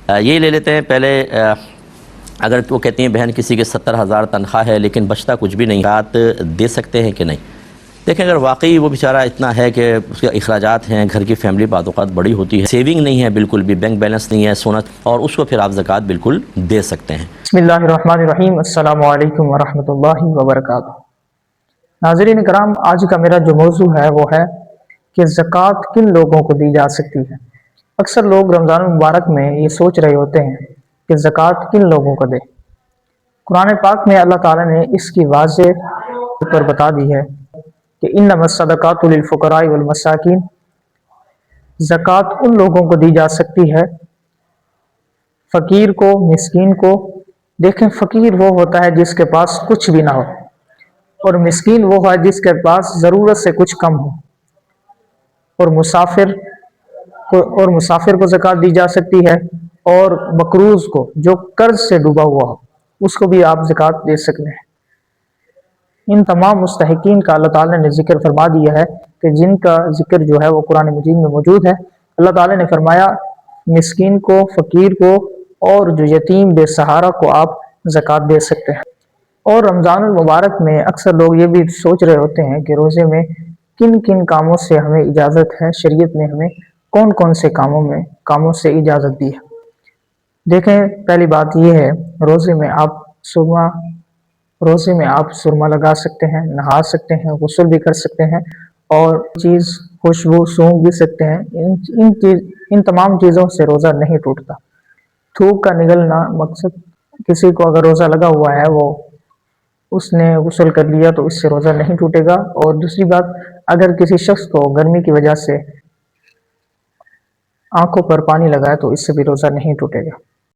یہ لے لیتے ہیں پہلے، اگر وہ کہتی ہیں بہن کسی کے 70,000 تنخواہ ہے لیکن بچتا کچھ بھی نہیں، رات دے سکتے ہیں کہ نہیں؟ دیکھیں اگر واقعی وہ بیچارہ اتنا ہے کہ اس کے اخراجات ہیں، گھر کی فیملی بعض اوقات بڑی ہوتی ہے، سیونگ نہیں ہے بالکل بھی، بینک بیلنس نہیں ہے، سونا، اور اس کو پھر آپ زکوٰۃ بالکل دے سکتے ہیں۔ بسم اللہ الرحمن الرحیم، السلام علیکم ورحمۃ اللہ وبرکاتہ۔ ناظرین کرام، آج کا میرا جو موضوع ہے وہ ہے کہ زکوٰۃ کن لوگوں کو دی جا سکتی ہے۔ اکثر لوگ رمضان المبارک میں یہ سوچ رہے ہوتے ہیں کہ زکوٰۃ کن لوگوں کو دے۔ قرآن پاک میں اللہ تعالیٰ نے اس کی واضح پر بتا دی ہے کہ انما الصدقات للفقراء والمساکین، زکوٰۃ ان لوگوں کو دی جا سکتی ہے، فقیر کو، مسکین کو۔ دیکھیں فقیر وہ ہوتا ہے جس کے پاس کچھ بھی نہ ہو، اور مسکین وہ ہے جس کے پاس ضرورت سے کچھ کم ہو، اور مسافر کو زکوٰۃ دی جا سکتی ہے، اور مقروض کو جو قرض سے ڈوبا ہوا ہو اس کو بھی آپ زکوٰۃ دے سکتے ہیں۔ ان تمام مستحقین کا اللہ تعالیٰ نے ذکر فرما دیا ہے کہ جن کا ذکر جو ہے وہ قرآن مجید میں موجود ہے۔ اللہ تعالیٰ نے فرمایا مسکین کو، فقیر کو، اور جو یتیم بے سہارا کو آپ زکوٰۃ دے سکتے ہیں۔ اور رمضان المبارک میں اکثر لوگ یہ بھی سوچ رہے ہوتے ہیں کہ روزے میں کن کن کاموں سے ہمیں اجازت ہے، شریعت نے ہمیں کون کون سے کاموں سے اجازت دی ہے۔ دیکھیں پہلی بات یہ ہے، روزے میں آپ سرما لگا سکتے ہیں، نہا سکتے ہیں، غسل بھی کر سکتے ہیں، اور خوشبو سونگھ بھی سکتے ہیں۔ ان تمام چیزوں سے روزہ نہیں ٹوٹتا۔ تھوک کا نگلنا، مقصد کسی کو اگر روزہ لگا ہوا ہے، اس نے غسل کر لیا تو اس سے روزہ نہیں ٹوٹے گا۔ اور دوسری بات، اگر کسی شخص کو گرمی کی وجہ سے آنکھوں پر پانی لگا ہے تو اس سے بھی روزہ نہیں ٹوٹے گا۔